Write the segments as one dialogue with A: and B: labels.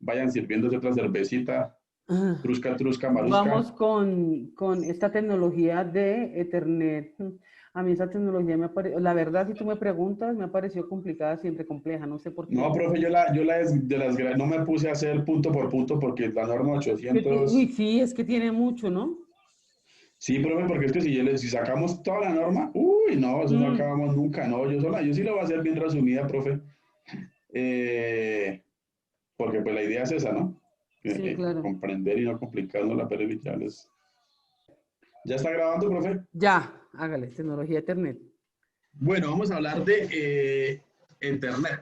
A: vayan sirviéndose otra cervecita,
B: Ah,
A: trusca, trusca,
B: vamos
A: marusca.
B: con esta tecnología de Ethernet. A mí esa tecnología me parece, la verdad, si tú me preguntas, me ha parecido complicada, siempre compleja, no sé por
A: No,
B: qué.
A: profe, no me puse a hacer punto por punto porque la norma
B: Uy,
A: 800.
B: sí, es que tiene mucho, ¿no?
A: Sí, profe, porque es que si sacamos toda la norma, uy, no, eso no
B: Mm,
A: acabamos nunca, no, yo sí lo voy a hacer bien resumida, profe, eh, porque pues la idea es esa, ¿no?
B: sí, claro.
A: Comprender y no complicarnos la pérdida. ¿Ya está grabando, profe?
B: Ya, hágale, tecnología Ethernet.
A: Bueno, vamos a hablar de Ethernet.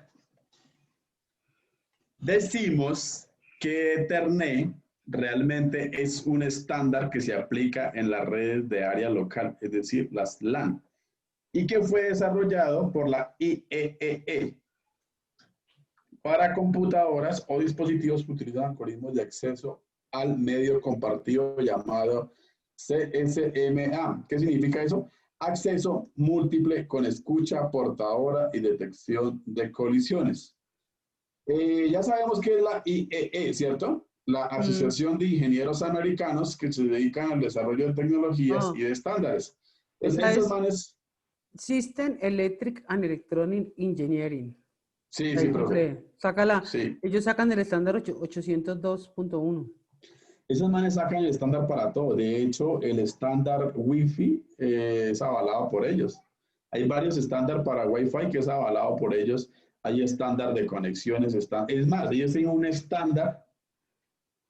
A: Decimos que Ethernet realmente es un estándar que se aplica en las redes de área local, es decir, las LAN, y que fue desarrollado por la IEEE para computadoras o dispositivos que utilizan algoritmos de acceso al medio compartido llamado CSMA. ¿Qué significa eso? Acceso múltiple con escucha portadora y detección de colisiones. Ya sabemos que es la IEE, ¿cierto? La
B: Mm,
A: Asociación de Ingenieros Americanos que se dedican al desarrollo de tecnologías y
B: ah,
A: de estándares. Entonces,
B: esa
A: estos
B: es
A: manes,
B: System Electric and Electronic Engineering.
A: sí,
B: Ahí
A: sí, profe,
B: googleé. Sácala.
A: sí.
B: Ellos sacan el estándar 802.1.
A: Esos manes sacan el estándar para todo. De hecho, el estándar Wi-Fi es avalado por ellos. Hay varios estándares para Wi-Fi que es avalado por ellos. Hay estándar de conexiones. Es más, ellos tienen un estándar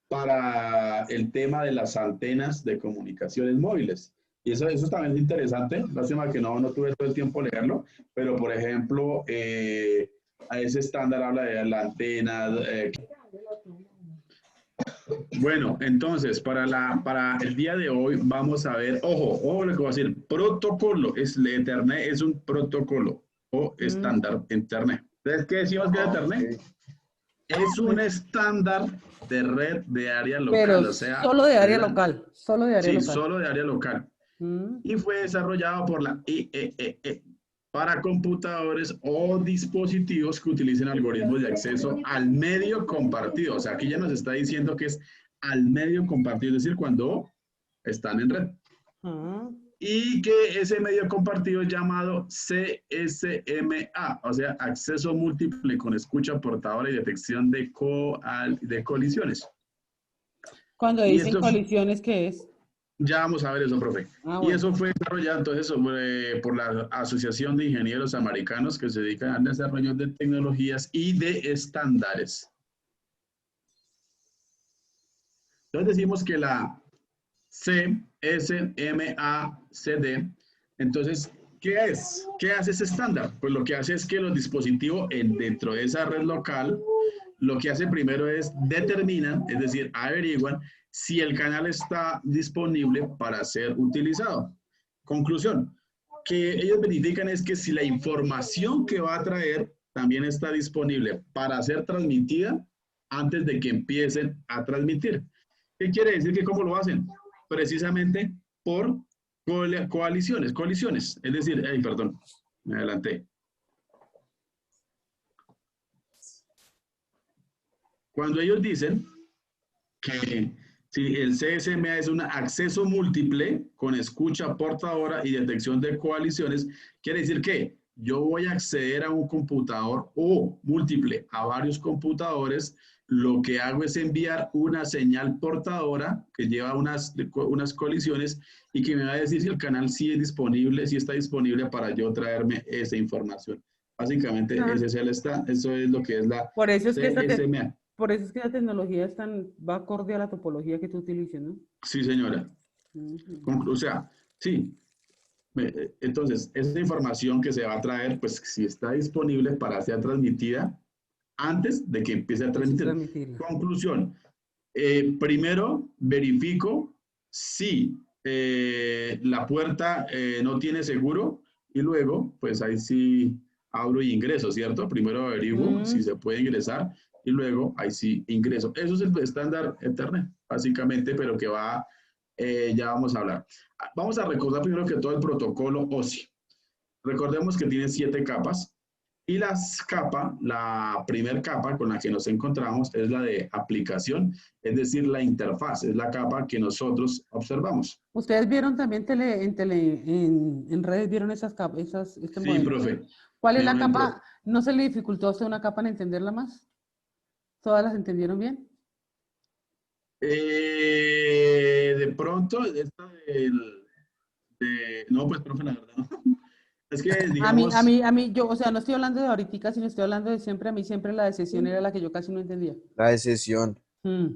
A: para el tema de las antenas de comunicaciones móviles. Y eso también es interesante. Lástima que no tuve todo el tiempo de leerlo, pero por ejemplo, a ese estándar habla de la antena. Bueno, entonces, para el día de hoy vamos a ver, ojo, lo que voy a decir, protocolo, el Ethernet es un protocolo o
B: Mm,
A: estándar Internet. Entonces, ¿qué decimos que es Ethernet? Es un estándar de red de área
B: pero
A: local, o sea,
B: solo de área
A: LAN.
B: local. Solo de área
A: Sí,
B: local.
A: solo de área local.
B: Mm,
A: Y fue desarrollado por la IEEE para computadores o dispositivos que utilicen algoritmos de acceso al medio compartido. O sea, aquí ya nos está diciendo que es al medio compartido, es decir, cuando están en red.
B: ah.
A: Y que ese medio compartido es llamado CSMA, o sea, acceso múltiple con escucha portadora y detección de colisiones.
B: Cuando
A: Y
B: dicen
A: esto
B: colisiones, ¿qué es?
A: Ya vamos a ver eso, profe.
B: Ah,
A: Y
B: bueno.
A: eso fue desarrollado entonces por la Asociación de Ingenieros Americanos que se dedican al desarrollo de tecnologías y de estándares. Entonces decimos que la CSMACD, entonces, ¿qué es? ¿Qué hace ese estándar? Pues lo que hace es que los dispositivos dentro de esa red local, lo que hace primero es determinan, es decir, averiguan si el canal está disponible para ser utilizado. Conclusión, que ellos verifican es que si la información que va a traer también está disponible para ser transmitida antes de que empiecen a transmitir. ¿Qué quiere decir que cómo lo hacen? Precisamente por colisiones. Es decir, perdón, me adelanté. Cuando ellos dicen que si el CSMA es un acceso múltiple con escucha portadora y detección de coaliciones, quiere decir que yo voy a acceder a un computador o múltiple a varios computadores, lo que hago es enviar una señal portadora que lleva unas colisiones y que me va a decir si el canal sí es disponible, si está disponible para yo traerme esa información. Básicamente,
B: Ah,
A: eso es lo que es la
B: por eso es que
A: CSMA.
B: por eso es que la tecnología va acorde a la topología que tú utilices, ¿no?
A: Sí, señora.
B: Ujú.
A: O sea, sí. Entonces, esa información que se va a traer, pues si está disponible para ser transmitida antes de que empiece a
B: Antes de
A: transmitir.
B: transmitirla.
A: Conclusión. Primero, verifico si la puerta no tiene seguro y luego, pues ahí sí abro y ingreso, ¿cierto? Primero averiguo si
B: Mm,
A: se puede ingresar y luego ahí sí ingreso. Eso es el estándar Ethernet, básicamente, pero que ya vamos a hablar. Vamos a recordar primero que todo el protocolo OSI. Recordemos que tiene 7 capas. Y la primera capa con la que nos encontramos es la de aplicación, es decir, la interfaz, es la capa que nosotros observamos.
B: ¿Ustedes vieron también en redes, vieron este
A: Sí,
B: modelo?
A: profe.
B: ¿Cuál es
A: Me,
B: la
A: me pro-
B: capa? ¿No se le dificultó a usted una capa en entenderla más? ¿Todas las entendieron bien?
A: de pronto, no, pues, profe, la verdad, no. Es que, digamos,
B: Yo, o sea, no estoy hablando de ahorita, sino estoy hablando de siempre, a mí siempre la de sesión era la que yo casi no entendía.
C: La de sesión.
B: Mm,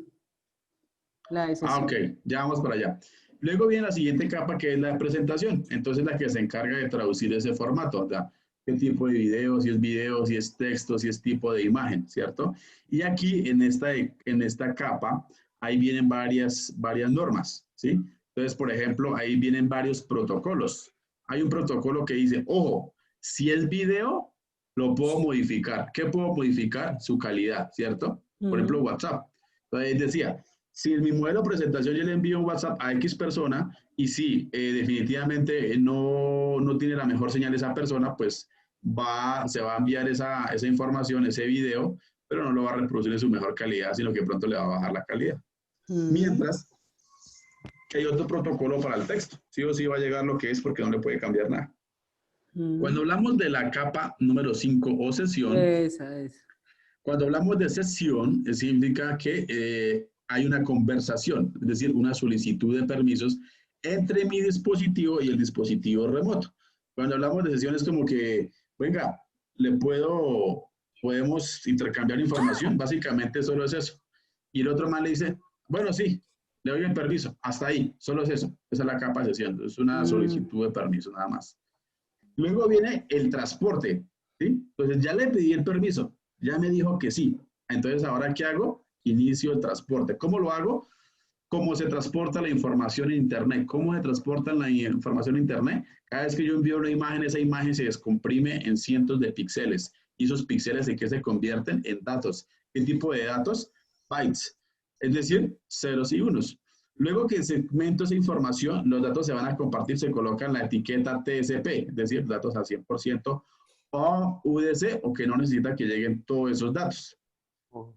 B: la de
A: ok,
B: sesión.
A: ya vamos para allá. Luego viene la siguiente capa que es la de presentación. Entonces, la que se encarga de traducir ese formato, o sea, qué tipo de video, si es texto, si es tipo de imagen, ¿cierto? Y aquí en esta capa, ahí vienen varias normas, ¿sí? Entonces, por ejemplo, ahí vienen varios protocolos. Hay un protocolo que dice, ojo, si es video, lo puedo modificar. ¿Qué puedo modificar? Su calidad, ¿cierto? Por ejemplo,
B: Mm,
A: WhatsApp. Entonces, decía, si en mi modelo de presentación yo le envío un WhatsApp a X persona y si definitivamente no tiene la mejor señal esa persona, pues se va a enviar esa información, ese video, pero no lo va a reproducir en su mejor calidad, sino que pronto le va a bajar la calidad.
B: mm,
A: Mientras que hay otro protocolo para el texto. Sí o sí va a llegar lo que es porque no le puede cambiar nada. Cuando
B: mm.
A: hablamos de la capa número 5 o sesión,
B: Esa.
A: cuando hablamos de sesión, significa que hay una conversación, es decir, una solicitud de permisos entre mi dispositivo y el dispositivo remoto. Cuando hablamos de sesión es como que, venga, podemos intercambiar información, básicamente solo es eso. Y el otro man le dice, bueno, sí, le doy el permiso, hasta ahí, solo es eso. Esa es la capa de sesión, es una
B: Mm,
A: solicitud de permiso nada más. Luego viene el transporte, ¿sí? Entonces ya le pedí el permiso, ya me dijo que sí. Entonces, ¿ahora qué hago? Inicio el transporte. ¿Cómo lo hago? ¿Cómo se transporta la información en Internet? ¿Cómo se transporta la información en Internet? Cada vez que yo envío una imagen, esa imagen se descomprime en cientos de píxeles. ¿Y esos píxeles en qué se convierten? En datos. ¿Qué tipo de datos? Bytes. Es decir, ceros y unos. Luego que segmento esa información, los datos se van a compartir, se coloca la etiqueta TSP, es decir, datos al 100%, o UDC, o que no necesita que lleguen todos esos datos.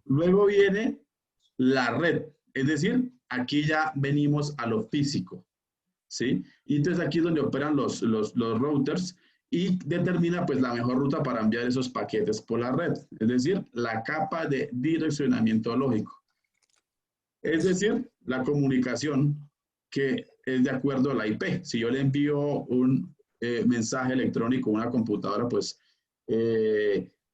A: Luego viene la red, es decir, aquí ya venimos a lo físico, ¿sí? Y entonces aquí es donde operan los routers y determina pues la mejor ruta para enviar esos paquetes por la red, es decir, la capa de direccionamiento lógico. Es decir, la comunicación que es de acuerdo a la IP. Si yo le envío un mensaje electrónico a una computadora, pues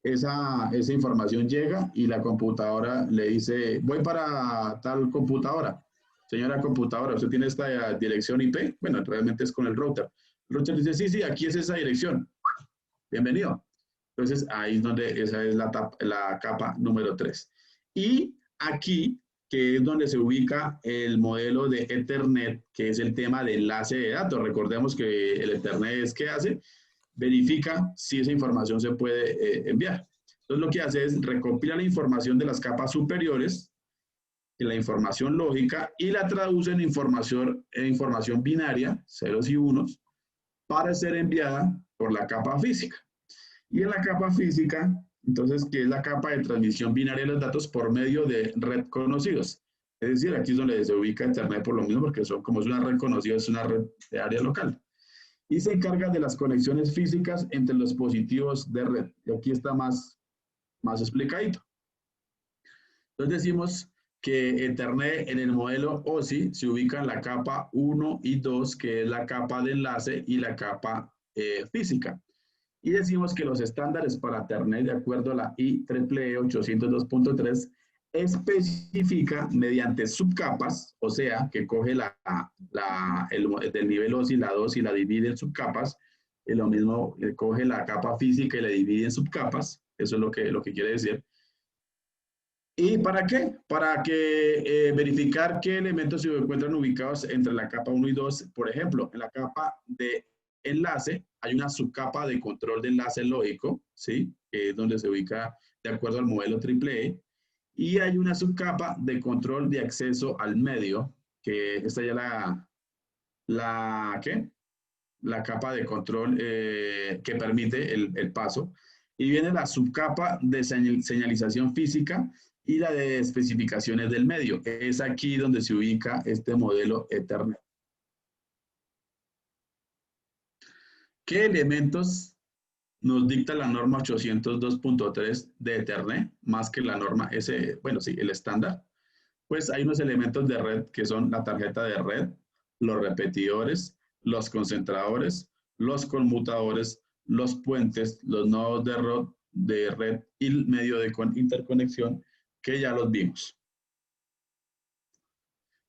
A: esa información llega y la computadora le dice, voy para tal computadora. Señora computadora, ¿usted tiene esta dirección IP? Bueno, realmente es con el router. El router dice, sí, aquí es esa dirección. Bienvenido. Entonces, ahí es donde esa es la capa número 3. Y aquí, que es donde se ubica el modelo de Ethernet, que es el tema de enlace de datos. Recordemos que el Ethernet es que hace, verifica si esa información se puede enviar. Entonces, lo que hace es recopilar la información de las capas superiores, la información lógica, y la traduce en información binaria, ceros y unos, para ser enviada por la capa física. Y en la capa física, entonces, que es la capa de transmisión binaria de los datos por medio de red conocidos. Es decir, aquí es donde se ubica Internet por lo mismo, porque como es una red conocida, es una red de área local. Y se encarga de las conexiones físicas entre los dispositivos de red. Y aquí está más explicadito. Entonces decimos que Ethernet en el modelo OSI se ubica en la capa 1 y 2, que es la capa de enlace y la capa física. Y decimos que los estándares para Ethernet, de acuerdo a la IEEE 802.3, especifica mediante subcapas, o sea, que coge del nivel OSI, la 2 y la divide en subcapas, y lo mismo coge la capa física y la divide en subcapas, eso es lo que quiere decir. ¿Y para qué? Para que verificar qué elementos se encuentran ubicados entre la capa 1 y 2. Por ejemplo, en la capa de enlace hay una subcapa de control de enlace lógico, ¿sí? Que es donde se ubica de acuerdo al modelo AAA. Y hay una subcapa de control de acceso al medio, que esta ya ¿qué? La capa de control que permite el paso. Y viene la subcapa de señalización física y la de especificaciones del medio. Es aquí donde se ubica este modelo Ethernet. ¿Qué elementos nos dicta la norma 802.3 de Ethernet, más que la norma S, bueno, sí, el estándar? Pues hay unos elementos de red que son la tarjeta de red, los repetidores, los concentradores, los conmutadores, los puentes, los nodos de red y el medio de interconexión, que ya los vimos.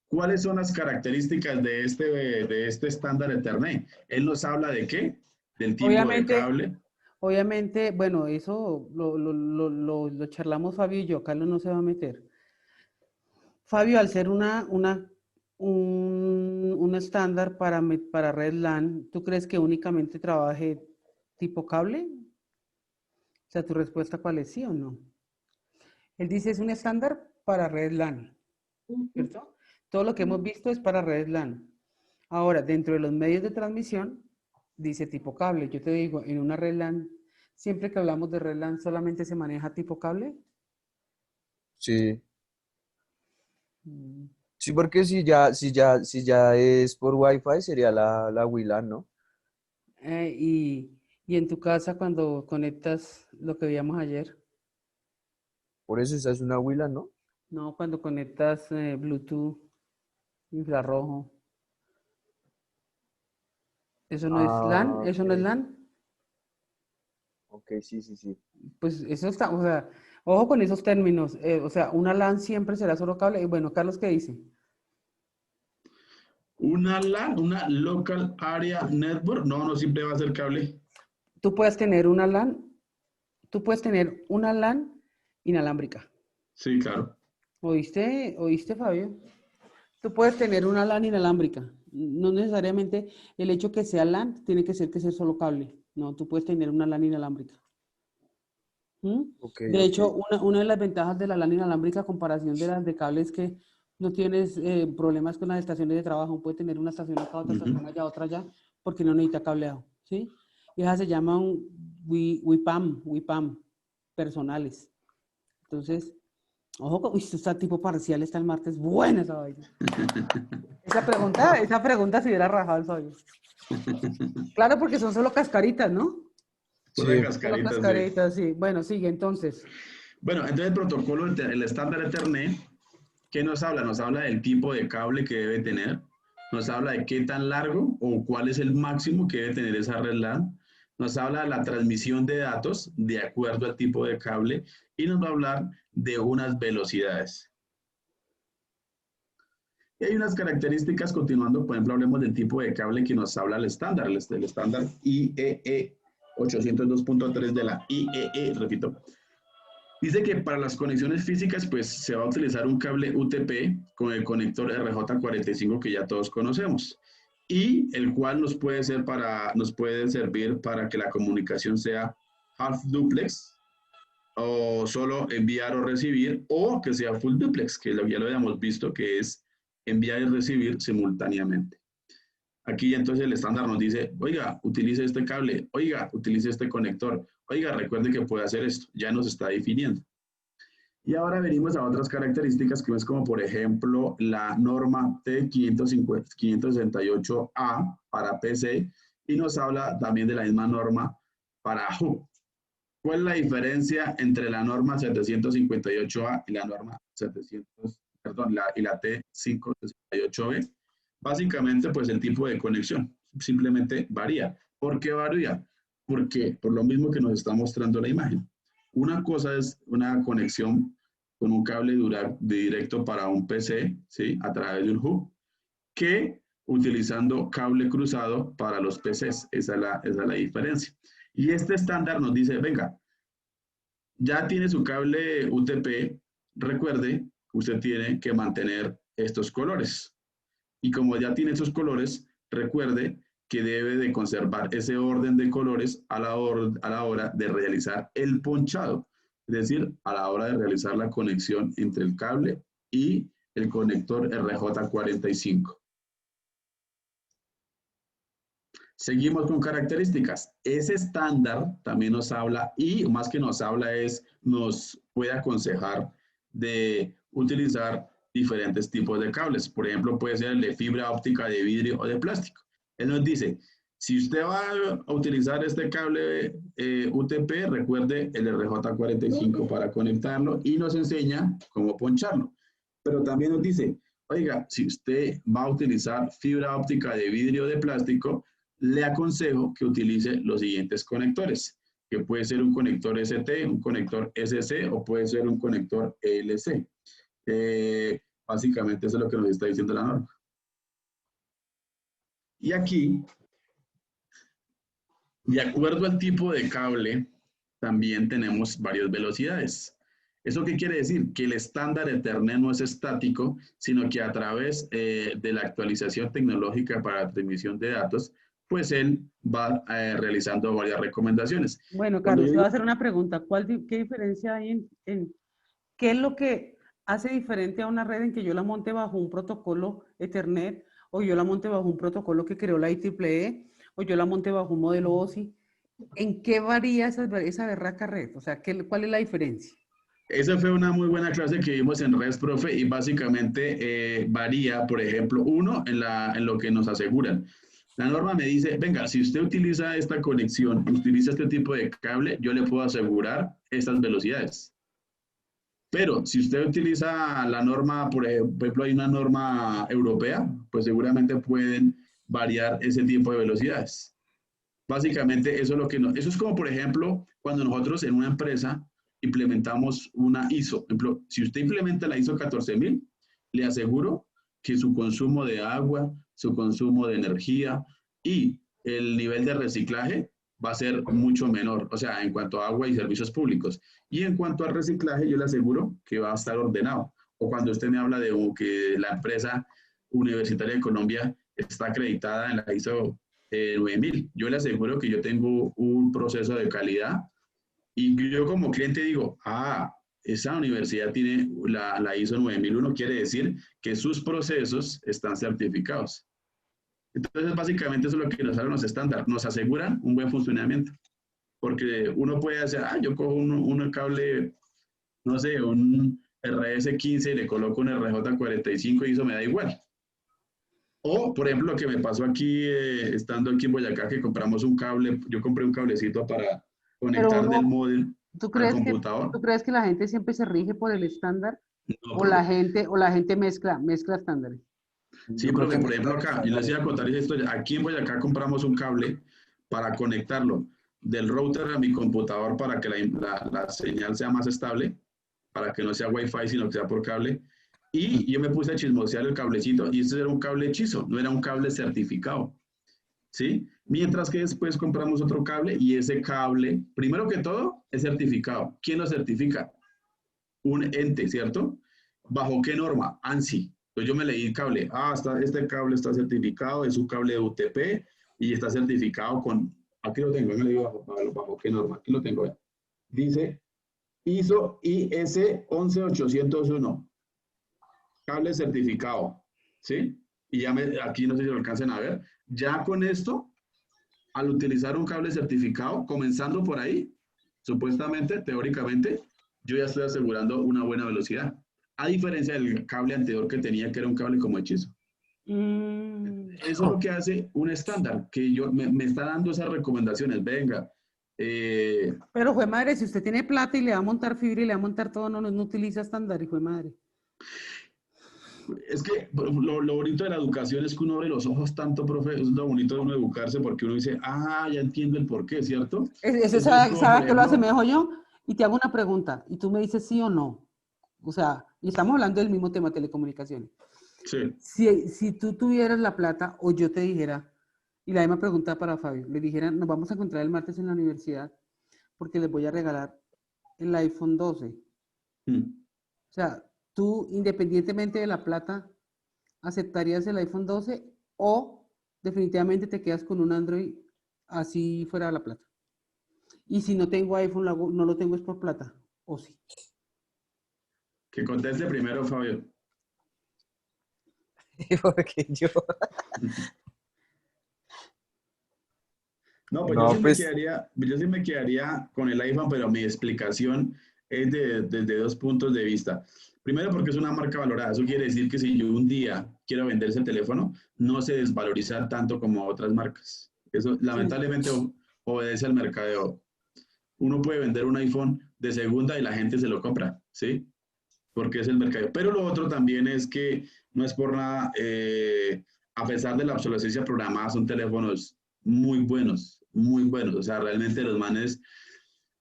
A: ¿Cuáles son las características de este estándar Ethernet? Él nos habla de qué, del tipo de cable.
B: Obviamente, bueno, eso lo charlamos Fabio y yo, Carlos no se va a meter. Fabio, al ser un estándar para red LAN, ¿tú crees que únicamente trabaje tipo cable? O sea, ¿tu respuesta cuál es, sí o no? Él dice es un estándar para red LAN, ¿cierto? Todo lo que hemos visto es para red LAN. Ahora, dentro de los medios de transmisión, dice tipo cable. Yo te digo, en una red LAN, siempre que hablamos de red LAN, ¿solamente se maneja tipo cable?
C: Sí.
B: Mm.
C: Sí, porque si ya es por Wi-Fi sería la WLAN, ¿no?
B: Y en tu casa, cuando conectas lo que veíamos ayer,
C: Por eso esa es una WLAN, ¿no?
B: ¿no? Cuando conectas Bluetooth, infrarrojo, ¿eso no es LAN?
C: Ah,
B: ¿Eso no es
C: ok.
B: LAN?
C: Ok, sí, sí, sí.
B: Pues eso está, o sea, ojo con esos términos. O sea, una LAN siempre será solo cable. Y bueno, Carlos, ¿qué dice?
A: Una LAN, una Local Area Network, no siempre va a ser cable.
B: Tú puedes tener una LAN, tú puedes tener una LAN inalámbrica.
A: Sí, claro.
B: ¿Oíste, Fabio? Tú puedes tener una LAN inalámbrica. No necesariamente el hecho que sea LAN tiene que ser solo cable. No, tú puedes tener una LAN inalámbrica. ¿Mm?
C: Ok,
B: De
C: ok.
B: hecho, una de las ventajas de la LAN inalámbrica a comparación de las de cable es que no tienes problemas con las estaciones de trabajo. Puede tener una estación acá, otra estación allá, otra allá, porque no necesita cableado, ¿sí? Y esas se llaman WIPAM, personales. Entonces, ojo, uy, esto está tipo parcial, está el martes. Buena esa vaina. Esa pregunta se hubiera rajado el Fabio. Claro, porque son solo cascaritas, ¿no?
A: Pura
C: Sí.
B: Solo
A: cascarita, sí.
B: cascaritas, sí. Bueno, sigue entonces.
A: Bueno, entonces el protocolo, el estándar Ethernet, ¿qué nos habla? Nos habla del tipo de cable que debe tener, nos habla de qué tan largo o cuál es el máximo que debe tener esa red LAN, nos habla de la transmisión de datos de acuerdo al tipo de cable y nos va a hablar de unas velocidades. Y hay unas características, continuando, por ejemplo, hablemos del tipo de cable que nos habla el estándar IEE 802.3 de la IEE, repito. Dice que para las conexiones físicas, pues se va a utilizar un cable UTP con el conector RJ45 que ya todos conocemos y el cual nos puede servir para que la comunicación sea half duplex o solo enviar o recibir o que sea full duplex, que ya lo habíamos visto que es enviar y recibir simultáneamente. Aquí entonces el estándar nos dice, oiga, utilice este cable, oiga, utilice este conector, oiga, recuerde que puede hacer esto, ya nos está definiendo. Y ahora venimos a otras características que es como por ejemplo la norma T568A para PC y nos habla también de la misma norma para HUB. ¿Cuál es la diferencia entre la norma 758A y la norma 700, perdón, y la T568B? Básicamente, pues el tipo de conexión simplemente varía. ¿Por qué varía? Porque por lo mismo que nos está mostrando la imagen. Una cosa es una conexión con un cable directo para un PC, ¿sí? A través de un hub, que utilizando cable cruzado para los PCs. Esa es la diferencia. Y este estándar nos dice, venga, ya tiene su cable UTP, recuerde, usted tiene que mantener estos colores. Y como ya tiene esos colores, recuerde que debe de conservar ese orden de colores a la hora de realizar el ponchado, es decir, a la hora de realizar la conexión entre el cable y el conector RJ45. Seguimos con características. Ese estándar también nos habla, y más que nos habla nos puede aconsejar de utilizar diferentes tipos de cables. Por ejemplo, puede ser el de fibra óptica, de vidrio o de plástico. Él nos dice, si usted va a utilizar este cable UTP, recuerde el RJ45 para conectarlo y nos enseña cómo poncharlo. Pero también nos dice, oiga, si usted va a utilizar fibra óptica de vidrio o de plástico, le aconsejo que utilice los siguientes conectores, que puede ser un conector ST, un conector SC o puede ser un conector ELC. Básicamente eso es lo que nos está diciendo la norma. Y aquí, de acuerdo al tipo de cable, también tenemos varias velocidades. ¿Eso qué quiere decir? Que el estándar Ethernet no es estático, sino que a través de la actualización tecnológica para la transmisión de datos, pues él va realizando varias recomendaciones.
B: Bueno, Carlos, te voy a hacer una pregunta. ¿Qué diferencia hay qué es lo que hace diferente a una red en que yo la monte bajo un protocolo Ethernet, o yo la monte bajo un protocolo que creó la IEEE, o yo la monte bajo un modelo OSI? ¿En qué varía esa berraca red? O sea, ¿cuál es la diferencia?
A: Esa fue una muy buena clase que vimos en Redes Profe y básicamente varía, por ejemplo, uno, en lo que nos aseguran. La norma me dice, venga, si usted utiliza esta conexión, utiliza este tipo de cable, yo le puedo asegurar estas velocidades. Pero si usted utiliza la norma, por ejemplo, hay una norma europea, pues seguramente pueden variar ese tipo de velocidades. Básicamente eso es lo que eso es como, por ejemplo, cuando nosotros en una empresa implementamos una ISO. Por ejemplo, si usted implementa la ISO 14000, le aseguro que su consumo de agua, su consumo de energía y el nivel de reciclaje va a ser mucho menor, o sea, en cuanto a agua y servicios públicos. Y en cuanto al reciclaje, yo le aseguro que va a estar ordenado. O cuando usted me habla de que la empresa universitaria de Colombia está acreditada en la ISO 9000. Yo le aseguro que yo tengo un proceso de calidad y yo como cliente digo, esa universidad tiene la ISO 9001, quiere decir que sus procesos están certificados. Entonces, básicamente eso es lo que nos hacen los estándares, nos aseguran un buen funcionamiento. Porque uno puede hacer, yo cojo un cable, no sé, un RS15 y le coloco un RJ45 y eso me da igual. O, por ejemplo, lo que me pasó aquí, estando aquí en Boyacá, que compramos un cable, yo compré un cablecito para conectar del módem al computador.
B: ¿Tú crees que la gente siempre se rige por el estándar?
A: No,
B: ¿O la gente mezcla estándares?
A: sí, profe, por ejemplo acá, yo les iba a contar esa historia. Aquí en Boyacá compramos un cable para conectarlo del router a mi computador para que la señal sea más estable, para que no sea Wi-Fi, sino que sea por cable. Y yo me puse a chismosear el cablecito y este era un cable hechizo, no era un cable certificado. ¿Sí? Mientras que después compramos otro cable y ese cable, primero que todo, es certificado. ¿Quién lo certifica? Un ente, ¿cierto? ¿Bajo qué norma? ANSI. Entonces yo me leí el cable. Este cable está certificado, es un cable de UTP y está certificado con, aquí lo tengo, me leí bajo qué norma, aquí lo tengo. Dice ISO IS 11801, cable certificado, ¿sí? Y ya aquí no sé si lo alcancen a ver. Ya con esto, al utilizar un cable certificado, comenzando por ahí, supuestamente, teóricamente, yo ya estoy asegurando una buena velocidad. A diferencia del cable anterior que tenía, que era un cable como hechizo. Eso es lo que hace un estándar, que me está dando esas recomendaciones. Venga.
B: Pero, fue madre, si usted tiene plata y le va a montar fibra y le va a montar todo, no utiliza estándar, y fue madre.
A: Es que lo bonito de la educación es que uno abre los ojos tanto, profe, es lo bonito de uno educarse porque uno dice, ya entiendo el porqué, ¿cierto?
B: ¿Sabes qué lo asemejo yo? Y te hago una pregunta, y tú me dices sí o no. O sea, y estamos hablando del mismo tema, telecomunicaciones.
A: Sí.
B: Si tú tuvieras la plata, o yo te dijera, y la misma pregunta para Fabio, le dijera, nos vamos a encontrar el martes en la universidad porque les voy a regalar el iPhone 12. O sea, tú, independientemente de la plata, ¿aceptarías el iPhone 12 o definitivamente te quedas con un Android así fuera de la plata? Y si no tengo iPhone, no lo tengo es por plata, ¿o sí?
A: Que conteste primero, Fabio.
C: Porque yo...
A: No, pues
C: No, pues
A: yo sí me quedaría con el iPhone, pero mi explicación es desde dos puntos de vista. Primero, porque es una marca valorada. Eso quiere decir que si yo un día quiero vender ese teléfono, no se desvaloriza tanto como otras marcas. Eso
B: Sí.
A: lamentablemente obedece al mercadeo. Uno puede vender un iPhone de segunda y la gente se lo compra, ¿sí? Porque es el mercado. Pero lo otro también es que no es por nada, a pesar de la obsolescencia programada, son teléfonos muy buenos, muy buenos. O sea, realmente los manes,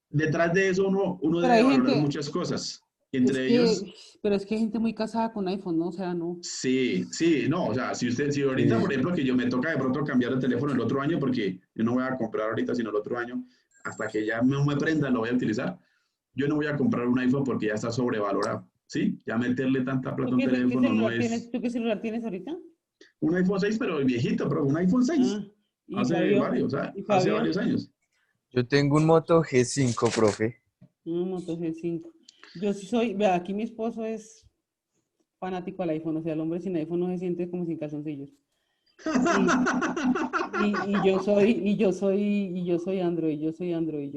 A: detrás de eso uno
B: Pero
A: debe
B: hay
A: valorar
B: gente,
A: muchas cosas.
B: es
A: Entre ellos,
B: que, pero es que hay gente muy casada con iPhone, ¿no? O sea, no.
A: sí, sí, no, o sea, si ahorita, por
C: sí.
A: ejemplo, que yo me toca de pronto cambiar de teléfono el otro año, porque yo no voy a comprar ahorita, sino el otro año, hasta que ya no me prenda, lo voy a utilizar. Yo no voy a comprar un iPhone porque ya está sobrevalorado, ¿sí? Ya meterle tanta plata a un
B: Qué
A: teléfono no
B: celular tienes?
A: es
B: ¿Tú qué celular tienes ahorita?
A: un iPhone 6, pero el viejito, pero un iPhone
B: Ah,
A: 6.
B: y
A: Hace
B: Fabio,
A: varios, ¿sabes?
B: y
A: Hace
B: Fabio,
A: varios años.
C: Yo tengo un Moto G5, profe.
B: un Moto G5. Yo sí soy, vea, aquí mi esposo es fanático al iPhone, o sea, el hombre sin iPhone no se siente como sin calzoncillos. Y, y yo soy Android,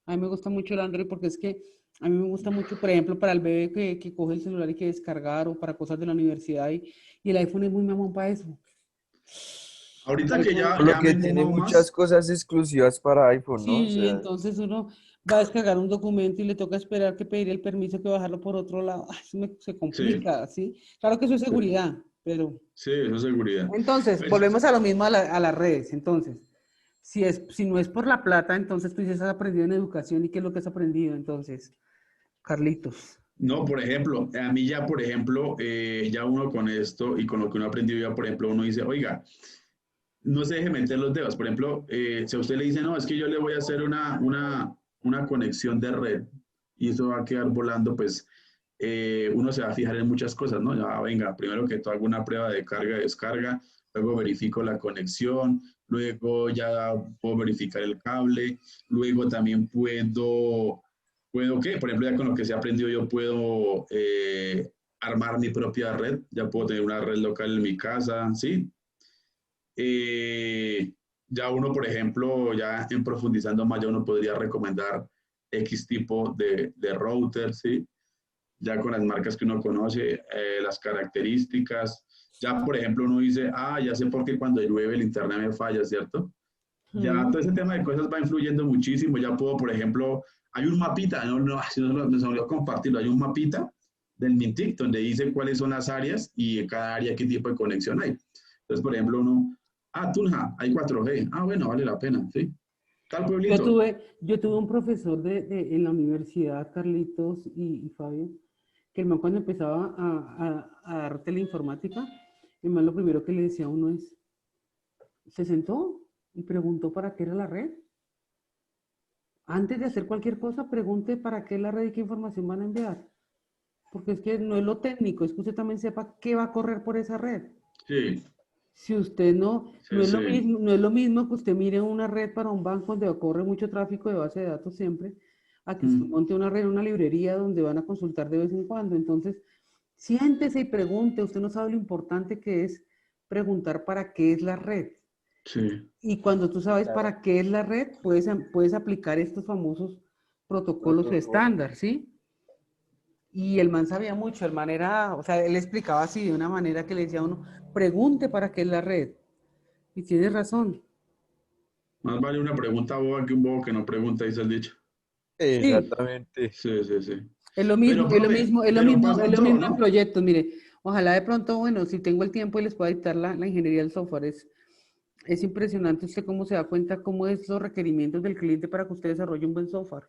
B: a mí me gusta mucho el Android porque es que a mí me gusta mucho, por ejemplo, para el bebé que coge el celular y que descargar o para cosas de la universidad y el iPhone es muy mamón para eso. El
A: Ahorita que
B: iPhone,
C: Por lo
A: ya me
C: que
A: he
C: tiene
A: enfocado
C: muchas
A: más,
C: cosas exclusivas para iPhone, ¿no? O
B: sí,
C: sea,
B: entonces uno va a descargar un documento y le toca esperar que pedir el permiso que bajarlo por otro lado. Ay, se
A: sí,
B: complica, ¿sí? Claro que eso es
A: sí,
B: seguridad, pero...
A: sí, eso es seguridad.
B: Entonces,
A: Pues,
B: volvemos a lo mismo a las redes. Entonces, si no es por la plata, entonces tú dices, has aprendido en educación y qué es lo que has aprendido. Entonces, Carlitos.
A: no, por ejemplo, a mí ya, por ejemplo, ya uno con esto y con lo que uno aprendió ya, por ejemplo, uno dice, oiga, no se deje meter los dedos. Por ejemplo, si a usted le dice, no, es que yo le voy a hacer una conexión de red y eso va a quedar volando, pues uno se va a fijar en muchas cosas, ¿no? Ya, venga, primero que todo hago una prueba de carga y descarga, luego verifico la conexión, luego ya puedo verificar el cable, luego también puedo ¿qué? Por ejemplo, ya con lo que se ha aprendido yo puedo armar mi propia red, ya puedo tener una red local en mi casa, ¿sí? Eh, ya uno, por ejemplo, ya en profundizando más, ya uno podría recomendar X tipo de router, ¿sí? Ya con las marcas que uno conoce, las características. Ya, por ejemplo, uno dice, ah, ya sé por qué cuando llueve el internet me falla, ¿cierto? Ya todo ese tema de cosas va influyendo muchísimo. Ya puedo, por ejemplo, hay un mapita, si no, me olvidó compartirlo, hay un mapita del Mintic donde dice cuáles son las áreas y en cada área qué tipo de conexión hay. Entonces, por ejemplo, uno, ah, Tunja, hay 4G. Ah, bueno, vale la pena, ¿sí? Tal pueblito.
B: Yo tuve un profesor en la universidad, Carlitos y Fabio, que el man cuando empezaba a dar teleinformática, el man lo primero que le decía a uno es, se sentó y preguntó para qué era la red. Antes de hacer cualquier cosa, pregunte para qué es la red y qué información van a enviar. Porque es que no es lo técnico, es que usted también sepa qué va a correr por esa red.
A: Sí,
B: Si usted no
A: sí,
B: es lo
A: sí.
B: mismo, no es lo mismo que usted mire una red para un banco donde corre mucho tráfico de base de datos siempre, a que usted
A: Mm,
B: monte una red en una librería donde van a consultar de vez en cuando. Entonces, siéntese y pregunte, usted no sabe lo importante que es preguntar para qué es la red.
A: sí.
B: Y cuando tú sabes
C: claro,
B: para qué es la red, puedes aplicar estos famosos protocolos
C: protocolo.
B: estándar, ¿sí? Y el man sabía mucho, el man era, o sea, él explicaba así de una manera que le decía a uno, pregunte para qué es la red. Y tienes razón.
A: Más vale una pregunta boba que un bobo que no pregunta, dice el dicho.
B: Sí,
C: Exactamente.
A: Sí, sí, sí.
B: es lo mismo,
A: Pero,
B: es lo
A: profe,
B: mismo, es lo
A: pero
B: mismo,
A: pasa
B: es
A: en
B: lo
A: todo,
B: mismo en
A: ¿no?
B: proyectos. Mire, ojalá de pronto, bueno, si tengo el tiempo y les pueda dictar la ingeniería del software, es impresionante usted cómo se da cuenta cómo es los requerimientos del cliente para que usted desarrolle un buen software.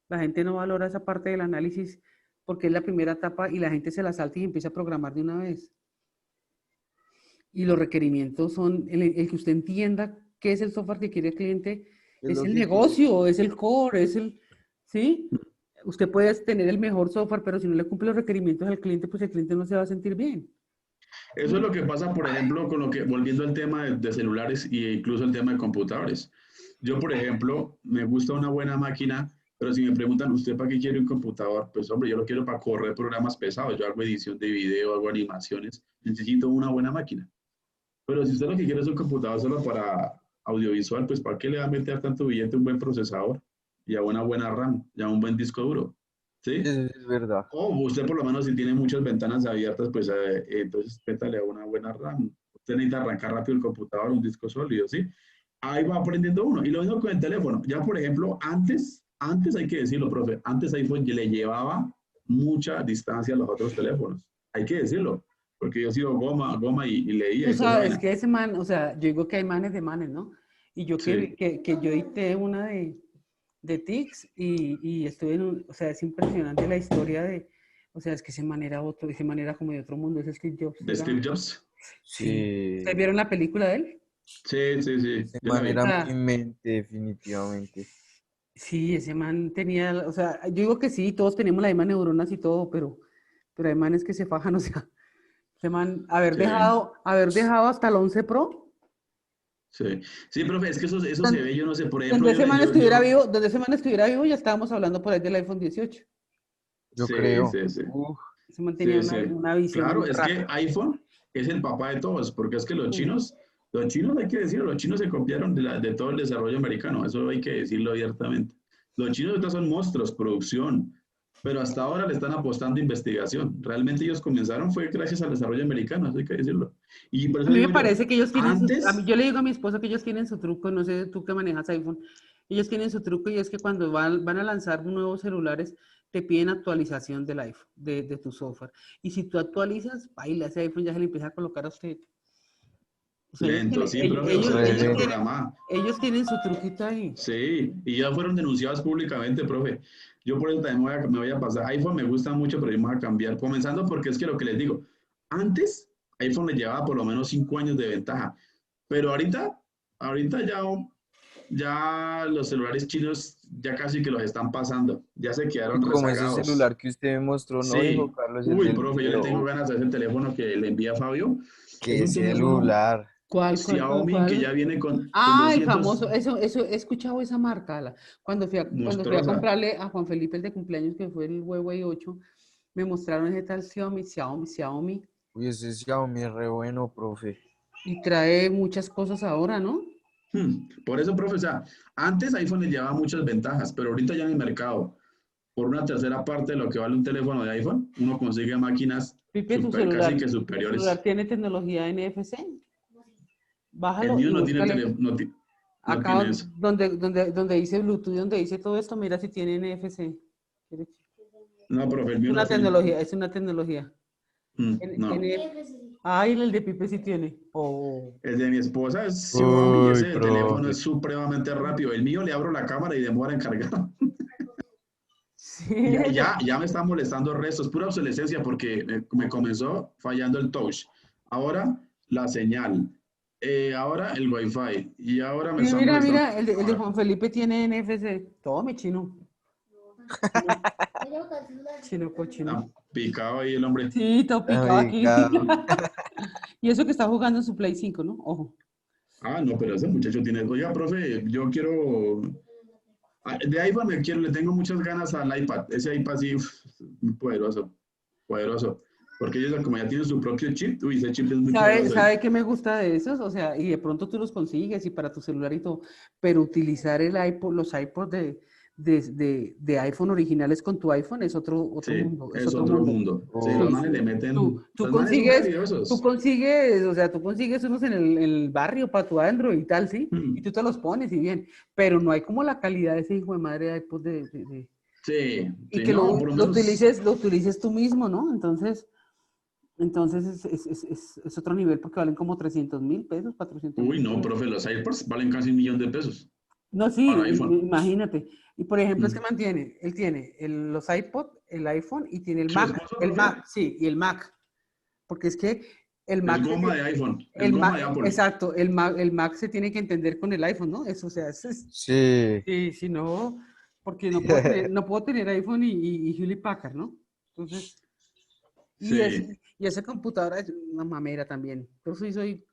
B: La gente no valora esa parte del análisis porque es la primera etapa y la gente se la salta y empieza a programar de una vez. Y los requerimientos son el que usted entienda qué es el software que quiere el cliente,
C: Es
B: es
C: lo
B: el
C: que quiere.
B: negocio, es el core, ¿sí? Usted puede tener el mejor software, pero si no le cumple los requerimientos al cliente, pues el cliente no se va a sentir bien.
A: Eso es lo que pasa, por ejemplo, con lo que, volviendo al tema de celulares e incluso el tema de computadores. Yo, por ejemplo, me gusta una buena máquina, pero si me preguntan, ¿usted para qué quiere un computador? Pues, hombre, yo lo quiero para correr programas pesados. Yo hago edición de video, hago animaciones. Necesito una buena máquina. Pero si usted lo que quiere es un computador solo para audiovisual, pues ¿para qué le va a meter tanto billete a un buen procesador y a una buena RAM y a un buen disco duro? ¿Sí?
C: Eso es verdad.
A: O usted por lo menos si tiene muchas ventanas abiertas, pues entonces métale a una buena RAM. Usted necesita arrancar rápido el computador, un disco sólido, ¿sí? Ahí va aprendiendo uno. Y lo mismo con el teléfono. Ya, por ejemplo, antes hay que decirlo, profe, antes iPhone le llevaba mucha distancia a los otros teléfonos. Hay que decirlo, porque yo he sido goma y leía
B: Tú
A: y toda esa
B: sabes
A: vaina.
B: que ese man, o sea, yo digo que hay manes de manes, ¿no? Y yo
A: Sí.
B: que yo edité una de TICS y estuve o sea, es impresionante la historia de, o sea, es que ese man era otro, ese man era como de otro mundo, ese Steve Jobs.
A: De Steve Jobs.
B: Sí.
C: Sí.
B: ¿Ustedes vieron la película de él?
A: Sí, sí, sí.
C: Ese
A: Yo la
C: man
A: vi.
C: era
B: Ah.
C: mi mente, definitivamente.
B: Sí, ese man tenía, o sea, yo digo que sí, todos tenemos las mismas neuronas y todo, pero hay manes que se fajan, o sea, ese man,
A: Sí.
B: haber dejado hasta el 11 Pro,
A: Sí. Sí, profe, es que eso se ve, yo no sé, por ejemplo,
B: donde ese man estuviera vivo, ya estábamos hablando por ahí del iPhone 18.
C: Yo
A: sí,
C: creo.
A: sí, sí.
C: Uf,
B: Ese man tenía
A: Sí, sí.
B: una visión
A: Claro,
B: muy
A: es que
B: rápida.
A: iPhone es el papá de todos, porque es que
B: Mm.
A: los chinos hay que decirlo, los chinos se copiaron de todo el desarrollo americano, eso hay que decirlo abiertamente. Los chinos ahorita son monstruos, producción, pero hasta ahora le están apostando a investigación. Realmente ellos comenzaron fue gracias al desarrollo americano, eso hay que decirlo. Y por
B: A
A: eso
B: mí me
A: digo yo,
B: parece que ellos tienen
A: antes,
B: yo le digo a mi esposa que ellos tienen su truco, no sé tú que manejas iPhone, ellos tienen su truco y es que cuando van a lanzar nuevos celulares, te piden actualización del iPhone, de tu software. Y si tú actualizas, baila, ese iPhone ya se le empieza a colocar a usted. O sea,
A: lento, sí, profe, obsolescencia programada.
B: ellos tienen su truquito ahí.
A: Sí, y ya fueron denunciados públicamente, profe. Yo por eso también me voy a pasar. iPhone me gusta mucho, pero yo me voy a cambiar. Comenzando porque es que lo que les digo, antes iPhone le llevaba por lo menos 5 años de ventaja, pero ahorita ya los celulares chinos ya casi que los están pasando, ya se quedaron
C: como ese
A: rezagados.
C: celular que usted me mostró, ¿no dijo,
A: Sí,
C: Carlos? El
A: uy,
C: del
A: profe, yo le
C: video.
A: tengo
C: Uf,
A: ganas de ese teléfono que le envía Fabio. Es
C: qué
A: un teléfono
C: celular.
A: Xiaomi que ya
B: ¿Cuál?
A: viene con
B: Ah, el
A: 200
B: famoso, eso, he escuchado esa marca. Cuando fui a
A: monstruosa.
B: comprarle a Juan Felipe el de cumpleaños, que fue el Huawei 8, me mostraron ese tal Xiaomi,
C: Uy, ese Xiaomi es re bueno, profe.
B: y trae muchas cosas ahora, ¿no?
A: Por eso, profe, o sea, antes iPhone le llevaba muchas ventajas, pero ahorita ya en el mercado, por una tercera parte de lo que vale un teléfono de iPhone, uno consigue máquinas
B: Pipe,
A: casi que
B: tu celular
A: superiores.
B: tiene tecnología NFC.
A: El
B: Bájalo
A: mío
B: y
A: no tiene,
B: búscale.
A: no tiene
B: Acá
A: eso.
B: donde dice Bluetooth, donde dice todo esto, mira si tiene NFC.
A: No, profe, el mío no tiene.
B: Es una tecnología.
A: No.
B: Ay, el de Pipe sí tiene. Oh.
A: El de mi esposa es Xiaomi y
C: Uy,
A: ese teléfono
C: profe.
A: es supremamente rápido. El mío le abro la cámara y demora en cargar.
B: Sí.
A: Ya me está molestando el resto. Es pura obsolescencia porque me comenzó fallando el touch. Ahora la señal. Ahora el wifi. Y ahora me está molestando.
B: Mira, el de Juan Felipe tiene NFC. Tome, chino. Chino, chino
A: Está
B: cochino.
A: picado ahí el hombre.
B: Sí, está picado aquí.
C: Amigado.
B: Y eso que está jugando en su Play 5, ¿no? Ojo.
A: Ah, no, pero ese muchacho tiene. Oiga, profe, yo quiero. De iPhone le tengo muchas ganas al iPad. Ese iPad sí, muy poderoso. Poderoso. Porque ellos, como ya tienen su propio chip, uy, ese chip es muy poderoso.
B: ¿Sabe qué me gusta de esos? O sea, y de pronto tú los consigues y para tu celular y todo, pero utilizar el iPod, los iPods de iPhone originales con tu iPhone es otro
A: Sí,
B: mundo, es
A: es
B: otro
A: otro
B: mundo.
A: mundo. Sí, los
C: Uy,
B: Sí,
A: manes le
B: sí.
A: meten. Los manes son calidosos.
B: O sea, tú consigues unos en el barrio para tu Android y tal, ¿sí? Y tú te los pones y bien, pero no hay como la calidad de ese hijo de madre de iPod
A: Sí,
B: y
A: sí,
B: que
A: no, por lo menos.
B: lo utilices tú mismo, ¿no? Entonces es otro nivel porque valen como 300.000 pesos, 400.000
A: Uy, no,
B: pesos.
A: profe, los AirPods valen casi 1.000.000 de pesos
B: No,
A: para
B: sí,
A: iPhone.
B: imagínate. Y por ejemplo, es que
A: Mm.
B: mantiene, él tiene los iPod, el iPhone y tiene
A: ¿Su esposo,
B: El
A: profe?
B: Mac, sí, y el Mac. Porque es que el
A: Es
B: Mac,
A: goma de iPhone, es goma de Apple.
B: exacto, el Mac se tiene que entender con el iPhone, ¿no? Eso, o sea,
C: sí.
B: sí, si no, porque no puedo tener iPhone y Hewlett Packard, ¿no? Entonces, y, es,
A: Sí.
B: y esa computadora es una mamera también. Yo soy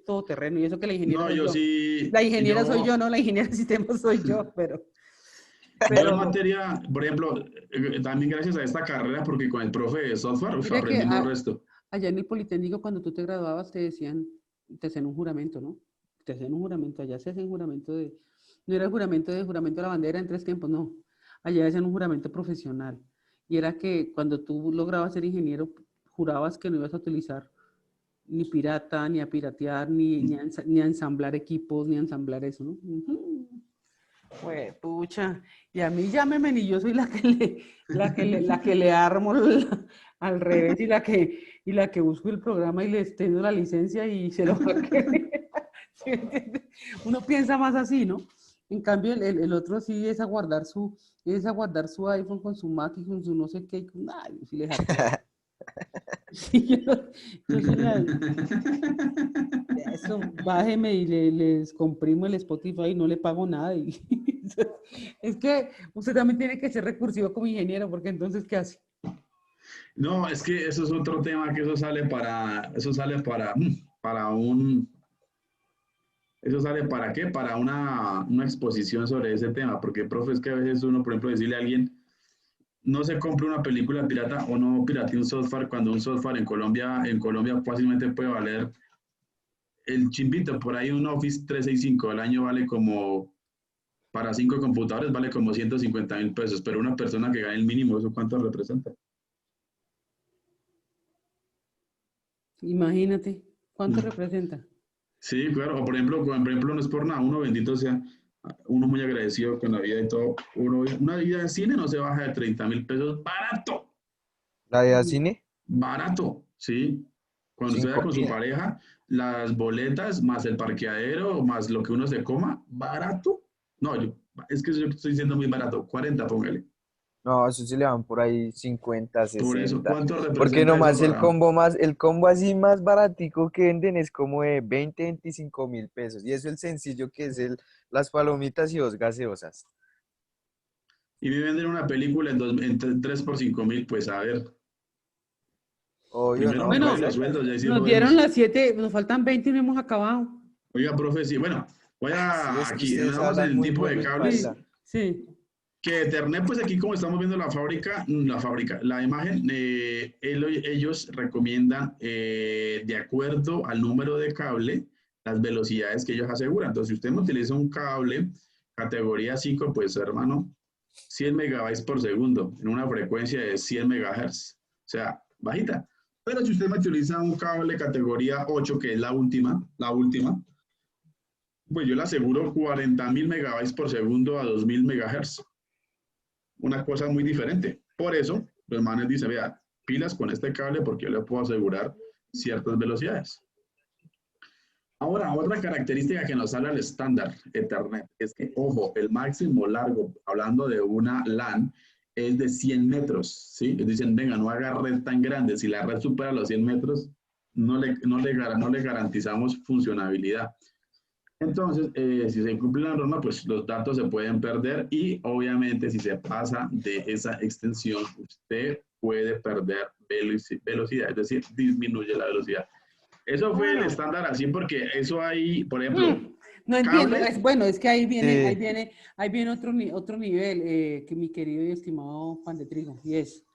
B: todoterreno y eso que la ingeniera
A: No,
B: soy
A: yo
B: yo.
A: sí,
B: La ingeniera soy yo, no la ingeniera de sistemas soy yo,
A: yo en
B: pero
A: materia, por ejemplo, también gracias a esta carrera, porque con el profe de software uf,
B: mira que
A: aprendimos resto.
B: allá en el Politécnico cuando tú te graduabas te hacían un juramento, ¿no? te hacían un juramento, allá se hacía un juramento de, no era el juramento de la bandera en 3 tiempos, no, allá hacían un juramento profesional, y era que cuando tú lograbas ser ingeniero, jurabas que no ibas a utilizar ni pirata, ni a piratear, ni a ensamblar equipos, ni a ensamblar eso, ¿no? Pucha, y a mí llámeme y yo soy la que le armo al revés y la que busco el programa y le extiendo la licencia y se lo va a querer. ¿Sí me entiendes? Uno piensa más así, ¿no? En cambio, el otro sí es aguardar su iPhone con su Mac y con su no sé qué, y con, ay, sí le hackeo. Sí, yo soy eso, bájeme y les comprimo el Spotify y no le pago nada. Es que usted también tiene que ser recursivo como ingeniero, porque entonces, ¿qué hace?
A: No, es que eso es otro tema que eso sale para qué, para una exposición sobre ese tema, porque, profe, es que a veces uno, por ejemplo, decirle a alguien, no se compre una película pirata o no piratee un software cuando un software en Colombia fácilmente puede valer el chimbito, por ahí un Office 365 al año vale como, para 5 computadores vale como 150.000 pesos, pero una persona que gane el mínimo, ¿eso cuánto representa?
B: Imagínate, ¿cuánto representa?
A: Sí, claro, o por ejemplo, no es por nada, uno bendito sea, uno muy agradecido con la vida y todo, una vida en cine no se baja de 30.000 pesos, barato,
C: ¿La de cine?
A: barato, ¿sí? Cuando
C: Sin
A: usted vaya con su
C: comida.
A: pareja, las boletas más el parqueadero más lo que uno se coma, barato. No, es que yo estoy diciendo muy barato, 40, póngale.
C: No, eso sí le van por ahí 50,
A: Por eso,
C: 60.
A: ¿cuánto
C: Porque
A: representa eso
C: nomás
A: para?
C: el combo así más baratico que venden es como de 20, 25.000 pesos. Y eso el sencillo que es las palomitas y 2 gaseosas.
A: Y me venden una película en 3 por 5.000, pues a ver,
C: Obvio,
A: primero
C: ¿no?
A: me
C: Pero
A: pague
B: Bueno,
A: los
C: esa
A: sueldos y ahí sí
B: nos dieron
A: jodemos.
B: las 7, nos faltan 20 y no hemos acabado.
A: Oiga, profe, sí, bueno, voy
C: sí,
A: a,
C: es que
A: aquí,
C: ustedes
A: andamos en
C: hablan
A: el
C: muy
A: tipo de
C: bueno y
A: cables,
B: Sí,
C: paila.
B: sí.
A: que Ethernet, pues aquí como estamos viendo la imagen, ellos recomiendan, de acuerdo al número de cable, las velocidades que ellos aseguran. Entonces, si usted me utiliza un cable categoría 5, pues hermano, 100 megabytes por segundo, en una frecuencia de 100 megahertz, o sea, bajita. Pero si usted me utiliza un cable categoría 8, que es la última, pues yo le aseguro 40.000 megabytes por segundo a 2.000 megahertz. Una cosa muy diferente. Por eso, los manes dicen, vea, pilas con este cable porque yo le puedo asegurar ciertas velocidades. Ahora, otra característica que nos habla el estándar Ethernet es que, ojo, el máximo largo, hablando de una LAN, es de 100 metros, ¿sí? Dicen, venga, no haga red tan grande. Si la red supera los 100 metros, no le garantizamos funcionabilidad. Entonces, si se incumple la norma, pues los datos se pueden perder y obviamente si se pasa de esa extensión, usted puede perder velocidad, es decir, disminuye la velocidad. Eso fue el
B: Bueno,
A: estándar así porque eso hay, por ejemplo,
B: no entiendo.
A: cable.
B: Bueno, es que ahí viene, ahí
C: Sí.
B: viene, ahí viene otro nivel, que mi querido y estimado Juan de Trigo, y es,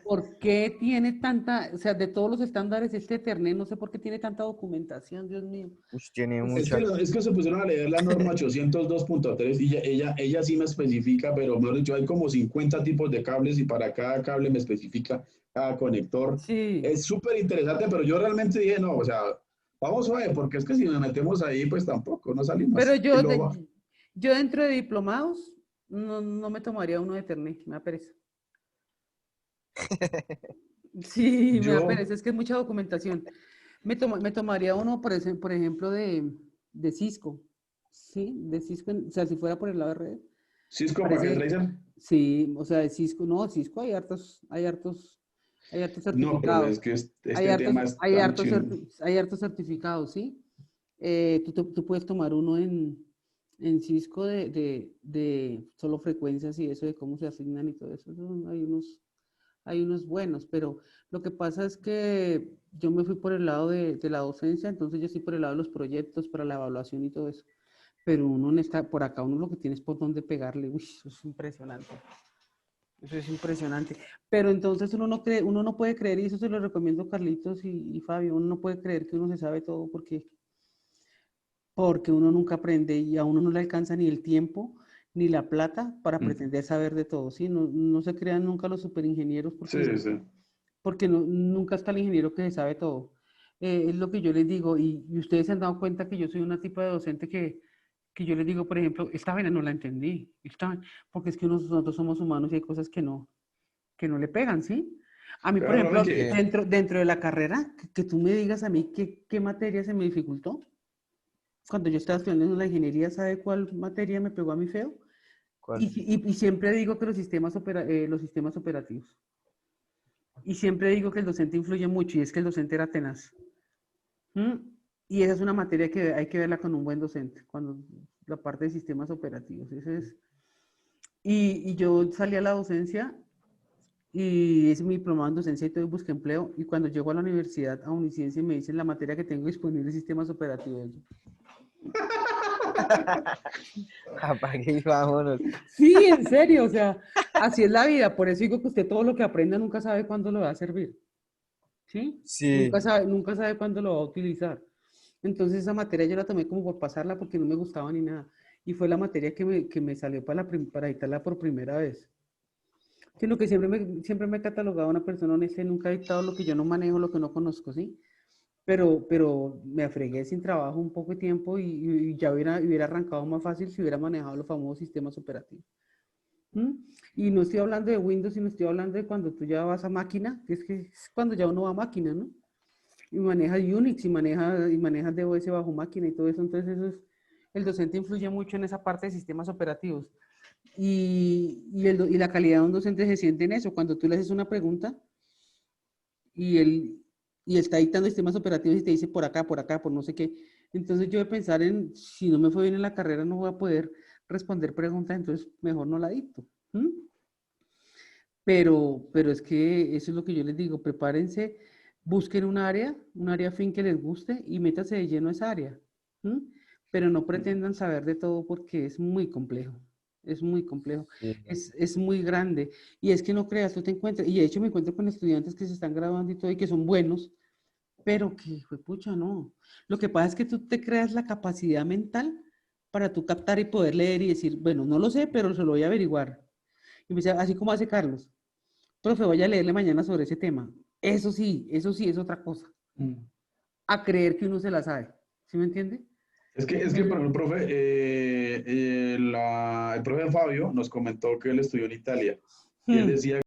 B: ¿por qué tiene tanta, o sea, de todos los estándares, este Ethernet, no sé por qué tiene tanta documentación, Dios mío?
C: Ush, tiene
A: Es
B: Es-
A: que,
C: mucha.
A: es que se pusieron a leer la norma 802.3 y ella sí me especifica, pero mejor dicho, hay como 50 tipos de cables y para cada cable me especifica cada conector.
B: sí,
A: Es súper interesante, pero yo realmente dije, no, o sea, vamos a ver, porque es que si nos metemos ahí, pues tampoco, no
B: pero
A: salimos. Y luego,
B: yo dentro de diplomados no me tomaría uno de Ethernet, me da pereza. Sí, me da
A: yo,
B: pereza, es que es mucha documentación. Me tomaría uno, por ejemplo, de Cisco, ¿sí? De Cisco, o sea, si fuera por el lado de red, me
A: Cisco Packet
B: parece,
A: Tracer,
B: sí, o sea, de Cisco, no, Cisco hay hartos
A: no, profe, es
B: certificados,
A: que
B: hay
A: este
B: hartos,
A: tema es
B: hay
A: tan
B: hartos,
A: chino.
B: hay hartos certificados, ¿sí? Tú puedes tomar uno en Cisco de solo frecuencias y eso de cómo se asignan y todo eso. Hay unos buenos, pero lo que pasa es que yo me fui por el lado de la docencia, entonces yo estoy por el lado de los proyectos para la evaluación y todo eso. Pero por acá uno lo que tiene es por dónde pegarle. Uy, eso es impresionante. Eso es impresionante. Pero entonces uno no puede creer, y eso se lo recomiendo a Carlitos y Fabio, uno no puede creer que uno se sabe todo porque porque uno nunca aprende y a uno no le alcanza ni el tiempo ni la plata para
A: Mm.
B: pretender saber de todo, ¿sí? No, no se crean nunca los superingenieros
A: Sí, sí.
B: porque nunca está el ingeniero que se sabe todo. Es lo que yo les digo y ustedes se han dado cuenta que yo soy una tipo de docente que yo les digo, por ejemplo, esta vaina no la entendí, porque es que nosotros somos humanos y hay cosas que no le pegan, ¿sí? A mí, por
A: Claro,
B: ejemplo,
A: Miki.
B: dentro de la carrera, que tú me digas a mí qué materia se me dificultó. Cuando yo estaba estudiando en la ingeniería, ¿sabe cuál materia me pegó a mí feo?
C: ¿Cuál?
B: Y siempre digo que los sistemas operativos. Y siempre digo que el docente influye mucho y es que el docente era tenaz. ¿Mm? Y esa es una materia que hay que verla con un buen docente, cuando la parte de sistemas operativos. Ese es. Y yo salí a la docencia y es mi diplomado en docencia y todo, y busqué empleo. Y cuando llego a la universidad, a Uniciencia, me dicen la materia que tengo disponible es sistemas operativos.
C: Apague y vámonos.
B: Sí, en serio, o sea, así es la vida. Por eso digo que usted todo lo que aprenda nunca sabe cuándo lo va a servir. ¿Sí?
C: Sí,
B: Nunca sabe cuándo lo va a utilizar. Entonces esa materia yo la tomé como por pasarla porque no me gustaba ni nada. Y fue la materia que me salió para dictarla por primera vez. Sino que siempre me he catalogado una persona honesta y nunca he dictado lo que yo no manejo, lo que no conozco, ¿sí? Pero me afregué sin trabajo un poco de tiempo y ya hubiera arrancado más fácil si hubiera manejado los famosos sistemas operativos. ¿Mm? Y no estoy hablando de Windows, sino estoy hablando de cuando tú ya vas a máquina, que es cuando ya uno va a máquina, ¿no? Y manejas Unix y manejas DOS bajo máquina y todo eso. Entonces, el docente influye mucho en esa parte de sistemas operativos. Y la calidad de un docente se siente en eso. Cuando tú le haces una pregunta y él está dictando sistemas operativos y te dice por acá, por no sé qué. Entonces, yo de pensar en, si no me fue bien en la carrera, no voy a poder responder preguntas, entonces mejor no la dicto. ¿Mm? Pero es que eso es lo que yo les digo, prepárense, busquen un área fin que les guste y métanse de lleno a esa área. ¿M? Pero no pretendan saber de todo porque es muy complejo,
C: sí.
B: es muy grande. Y es que no creas, tú te encuentras, y de hecho me encuentro con estudiantes que se están graduando y todo y que son buenos, pero que, pucha, no. Lo que pasa es que tú te creas la capacidad mental para tú captar y poder leer y decir, bueno, no lo sé, pero se lo voy a averiguar. Y me dice, así como hace Carlos. Profe, voy a leerle mañana sobre ese tema. Eso sí es otra cosa.
A: Mm.
B: A creer que uno se la sabe. ¿Sí me entiende?
A: Por
B: Entonces,
A: ejemplo, profe, el profe Fabio nos comentó que él estudió en Italia y él
B: hmm,
A: decía